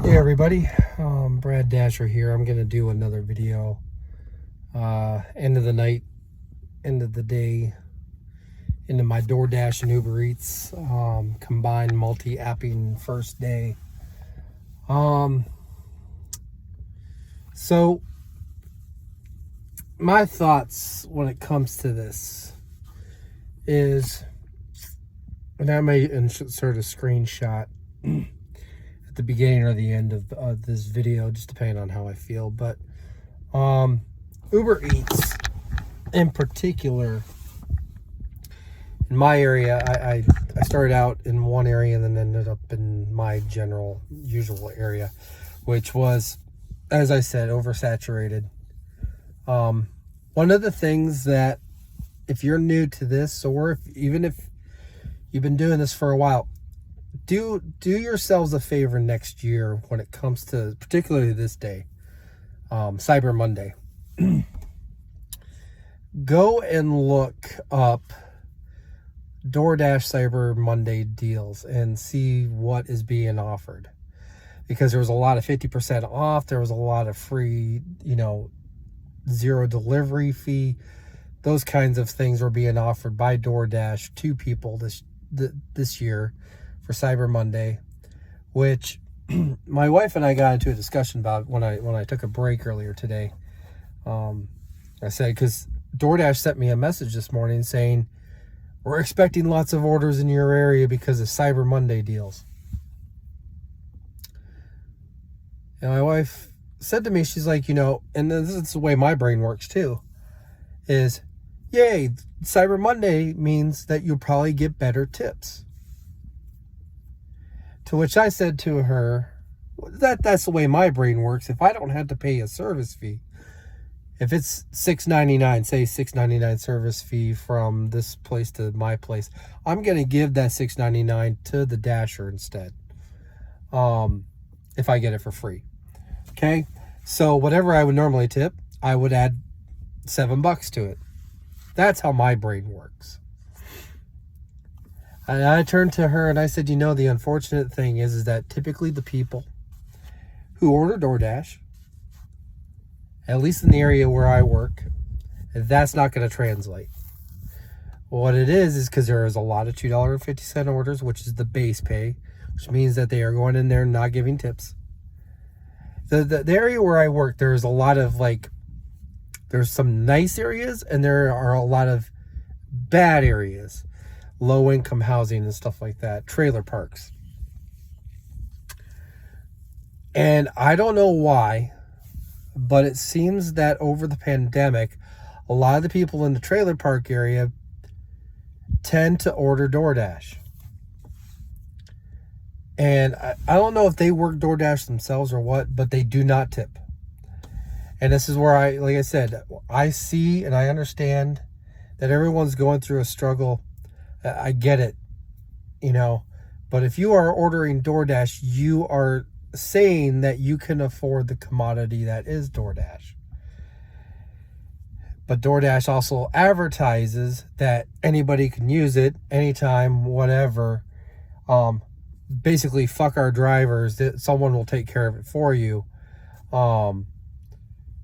Hey everybody, Brad Dasher here. I'm gonna do another video. End of the night, end of the day, into my DoorDash and Uber Eats combined multi-apping first day. So my thoughts when it comes to this is, and I may insert a screenshot at the beginning or the end of this video, just depending on how I feel. But Uber Eats in particular, in my area, I started out in one area and then ended up in my general usual area, which was, as I said, oversaturated. One of the things that, if you're new to this, or even if you've been doing this for a while, do yourselves a favor next year when it comes to particularly this day, Cyber Monday. Go and look up DoorDash Cyber Monday deals and see what is being offered, because there was a lot of 50% off. There was a lot of free, zero delivery fee. Those kinds of things were being offered by DoorDash to people this year for Cyber Monday, which my wife and I got into a discussion about when I took a break earlier today. I said, because DoorDash sent me a message this morning saying, we're expecting lots of orders in your area because of Cyber Monday deals. And my wife said to me, she's like, and this is the way my brain works too, is, yay, Cyber Monday means that you'll probably get better tips. To which I said to her, that's the way my brain works. If I don't have to pay a service fee, if it's $6.99, say $6.99 service fee from this place to my place, I'm going to give that $6.99 to the Dasher instead, if I get it for free. Okay? So whatever I would normally tip, I would add $7 to it. That's how my brain works. And I turned to her and I said, the unfortunate thing is that typically the people who order DoorDash, at least in the area where I work, that's not going to translate. What it is because there is a lot of $2.50 orders, which is the base pay, which means that they are going in there and not giving tips. The area where I work, there's a lot of there's some nice areas and there are a lot of bad areas, low income housing and stuff like that, trailer parks. And I don't know why, but it seems that over the pandemic, a lot of the people in the trailer park area tend to order DoorDash. And I don't know if they work DoorDash themselves or what, but they do not tip. And this is where like I said, I see and I understand that everyone's going through a struggle. I get it, but if you are ordering DoorDash, you are saying that you can afford the commodity that is DoorDash. But DoorDash also advertises that anybody can use it anytime, whatever. Basically, fuck our drivers, that someone will take care of it for you.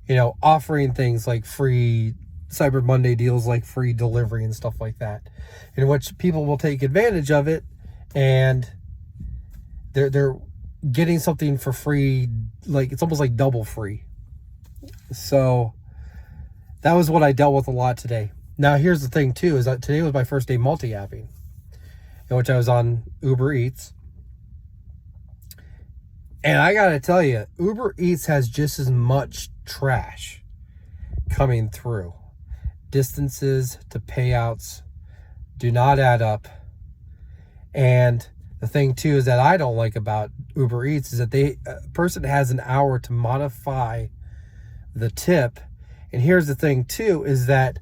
Offering things like free Cyber Monday deals, like free delivery and stuff like that, in which people will take advantage of it, and they're getting something for free, like it's almost like double free. So that was what I dealt with a lot today. Now here's the thing too, is that today was my first day multi-apping, in which I was on Uber Eats. And I gotta tell you, Uber Eats has just as much trash coming through. Distances to payouts do not add up. And the thing too is that I don't like about Uber Eats is that a person has an hour to modify the tip. And here's the thing too, is that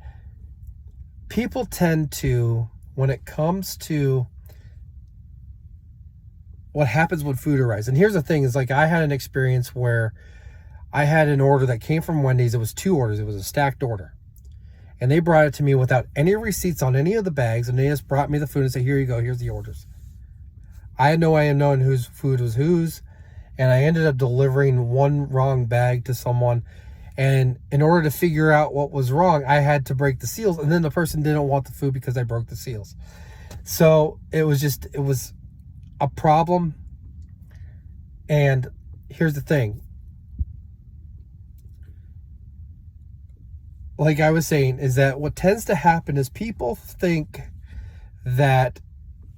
people tend to, when it comes to what happens when food arrives. And here's the thing is, I had an experience where I had an order that came from Wendy's. It was 2 orders. It was a stacked order. And they brought it to me without any receipts on any of the bags. And they just brought me the food and said, here you go. Here's the orders. I had no way of knowing whose food was whose. and I ended up delivering one wrong bag to someone. And in order to figure out what was wrong, I had to break the seals. And then the person didn't want the food because I broke the seals. So it was a problem. And here's the thing. Like I was saying, is that what tends to happen is people think that,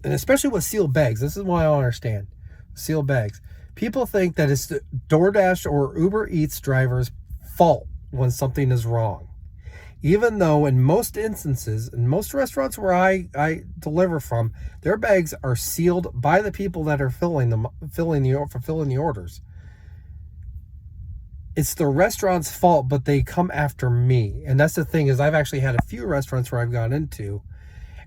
and especially with sealed bags, this is what I don't understand. Sealed bags. People think that it's the DoorDash or Uber Eats drivers' fault when something is wrong. Even though in most instances, in most restaurants where I deliver from, their bags are sealed by the people that are fulfilling the orders. It's the restaurant's fault, but they come after me. And that's the thing, is I've actually had a few restaurants where I've gone into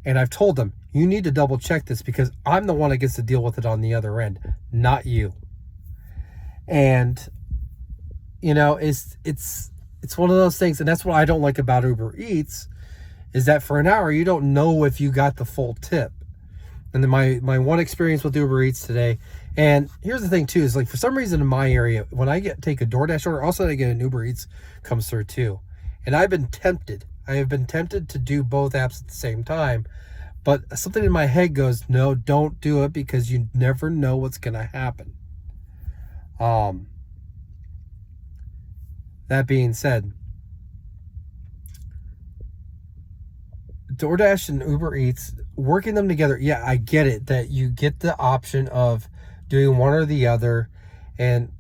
and I've told them, you need to double check this because I'm the one that gets to deal with it on the other end, not you. And you know, it's one of those things, and that's what I don't like about Uber Eats, is that for an hour you don't know if you got the full tip. And then my one experience with Uber Eats today, and here's the thing too, is like for some reason in my area, when I take a DoorDash order, also I get an Uber Eats comes through too. And I have been tempted to do both apps at the same time, but something in my head goes, no, don't do it, because you never know what's gonna happen. That being said, DoorDash and Uber Eats, working them together, yeah, I get it, that you get the option of doing one or the other. And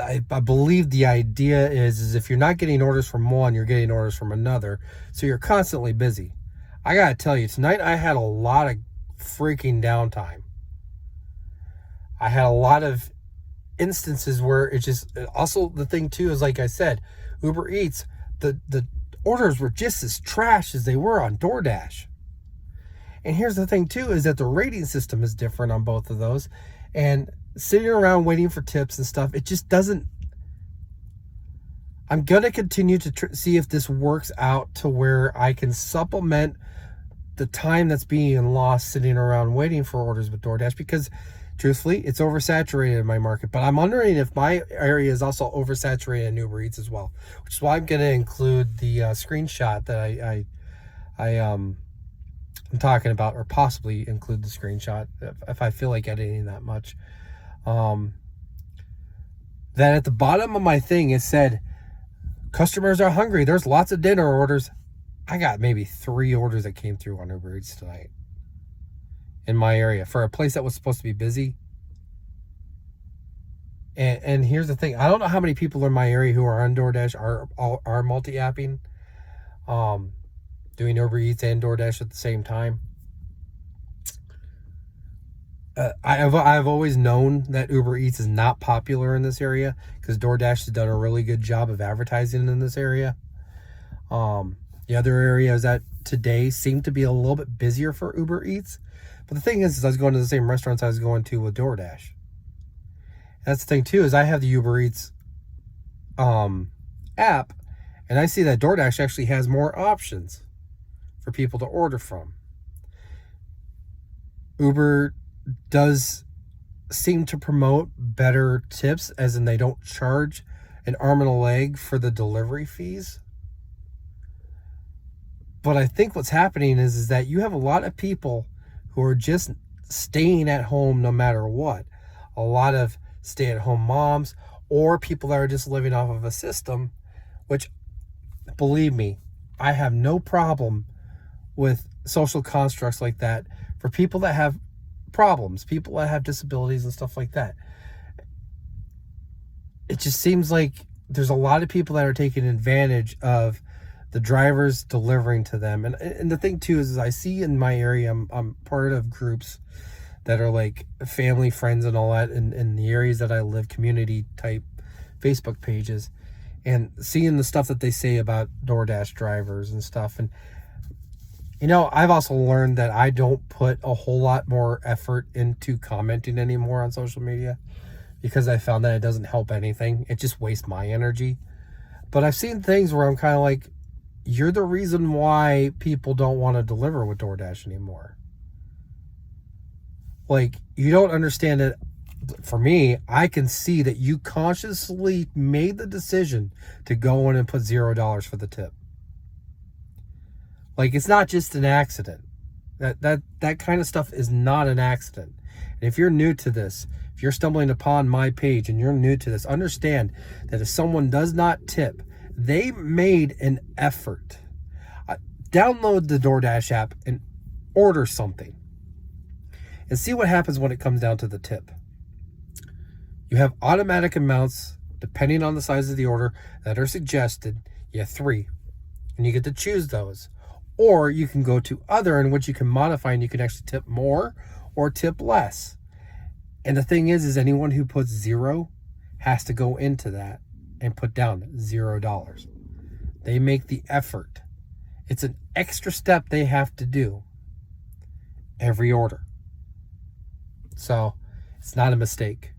I believe the idea is if you're not getting orders from one, you're getting orders from another. So you're constantly busy. I gotta tell you, tonight I had a lot of freaking downtime. I had a lot of instances where it just, also the thing too is, like I said, Uber Eats, the orders were just as trash as they were on DoorDash. And here's the thing too, is that the rating system is different on both of those. And sitting around waiting for tips and stuff, it just doesn't. I'm going to continue to see if this works out to where I can supplement the time that's being lost sitting around waiting for orders with DoorDash, because truthfully, it's oversaturated in my market. But I'm wondering if my area is also oversaturated in Uber Eats as well, which is why I'm going to include the screenshot that I'm talking about, or possibly include the screenshot if I feel like editing that much. Then at the bottom of my thing, it said, customers are hungry. There's lots of dinner orders. I got maybe 3 orders that came through on Uber Eats tonight in my area for a place that was supposed to be busy. And here's the thing. I don't know how many people in my area who are on DoorDash are multi-apping, doing Uber Eats and DoorDash at the same time. I've always known that Uber Eats is not popular in this area because DoorDash has done a really good job of advertising in this area. The other areas that today seem to be a little bit busier for Uber Eats. But the thing is I was going to the same restaurants I was going to with DoorDash. That's the thing too, is I have the Uber Eats app, and I see that DoorDash actually has more options for people to order from. Uber does seem to promote better tips, as in they don't charge an arm and a leg for the delivery fees. But I think what's happening is that you have a lot of people who are just staying at home no matter what. A lot of stay-at-home moms, or people that are just living off of a system, which, believe me, I have no problem with social constructs like that for people that have problems, people that have disabilities and stuff like that. It just seems like there's a lot of people that are taking advantage of the drivers delivering to them. And the thing too is I see in my area, I'm part of groups that are like family, friends, and all that in the areas that I live, community type Facebook pages, and seeing the stuff that they say about DoorDash drivers and stuff. And you know, I've also learned that I don't put a whole lot more effort into commenting anymore on social media, because I found that it doesn't help anything. It just wastes my energy. But I've seen things where I'm kind of like, you're the reason why people don't want to deliver with DoorDash anymore. Like, you don't understand that for me, I can see that you consciously made the decision to go in and put $0 for the tip. Like, it's not just an accident. That kind of stuff is not an accident. And if you're new to this, if you're stumbling upon my page and you're new to this, understand that if someone does not tip, they made an effort. Download the DoorDash app and order something and see what happens when it comes down to the tip. You have automatic amounts depending on the size of the order that are suggested. You have 3 and you get to choose those. Or you can go to other, in which you can modify and you can actually tip more or tip less. And the thing is anyone who puts 0 has to go into that and put down $0. They make the effort. It's an extra step they have to do every order. So it's not a mistake.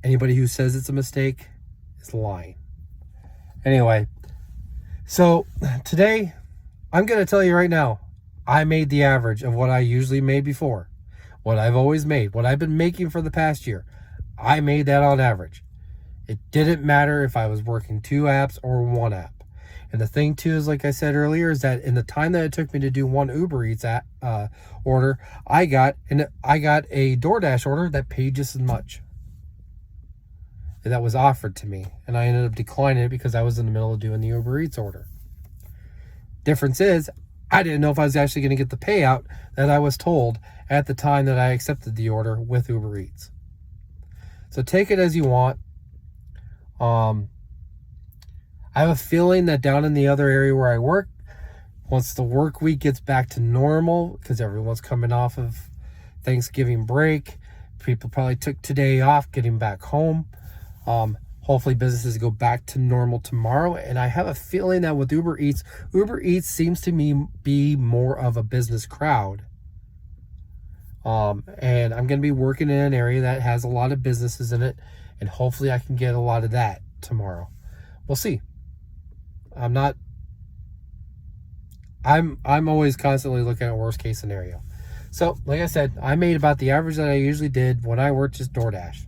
Anybody who says it's a mistake is lying. Anyway, so today I'm going to tell you right now, I made the average of what I usually made before. What I've always made, what I've been making for the past year. I made that on average. It didn't matter if I was working 2 apps or 1 app. And the thing too is, like I said earlier, is that in the time that it took me to do 1 Uber Eats order, I got a DoorDash order that paid just as much. And that was offered to me. And I ended up declining it because I was in the middle of doing the Uber Eats order. Difference is, I didn't know if I was actually going to get the payout that I was told at the time that I accepted the order with Uber Eats. So take it as you want. I have a feeling that down in the other area where I work, once the work week gets back to normal, because everyone's coming off of Thanksgiving break, people probably took today off getting back home. Hopefully businesses go back to normal tomorrow. And I have a feeling that with Uber Eats seems to me be more of a business crowd. And I'm going to be working in an area that has a lot of businesses in it. And hopefully I can get a lot of that tomorrow. We'll see. I'm always constantly looking at worst case scenario. So, like I said, I made about the average that I usually did when I worked just DoorDash.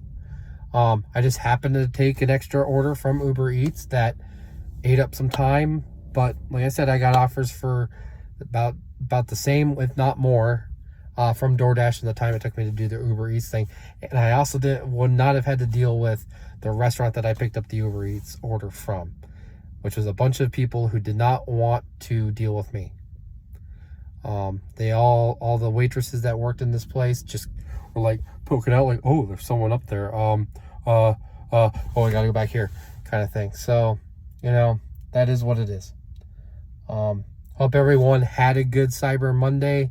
I just happened to take an extra order from Uber Eats that ate up some time. But like I said, I got offers for about the same, if not more, from DoorDash in the time it took me to do the Uber Eats thing. And I also would not have had to deal with the restaurant that I picked up the Uber Eats order from, which was a bunch of people who did not want to deal with me. All the waitresses that worked in this place just were like poking out like, oh, there's someone up there. Oh, I gotta go back here, kind of thing. So, that is what it is. Hope everyone had a good Cyber Monday.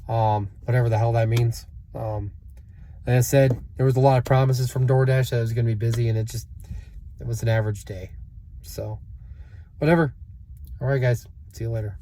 Whatever the hell that means. Like I said, there was a lot of promises from DoorDash that it was going to be busy, and it was an average day. So, whatever. All right, guys. See you later.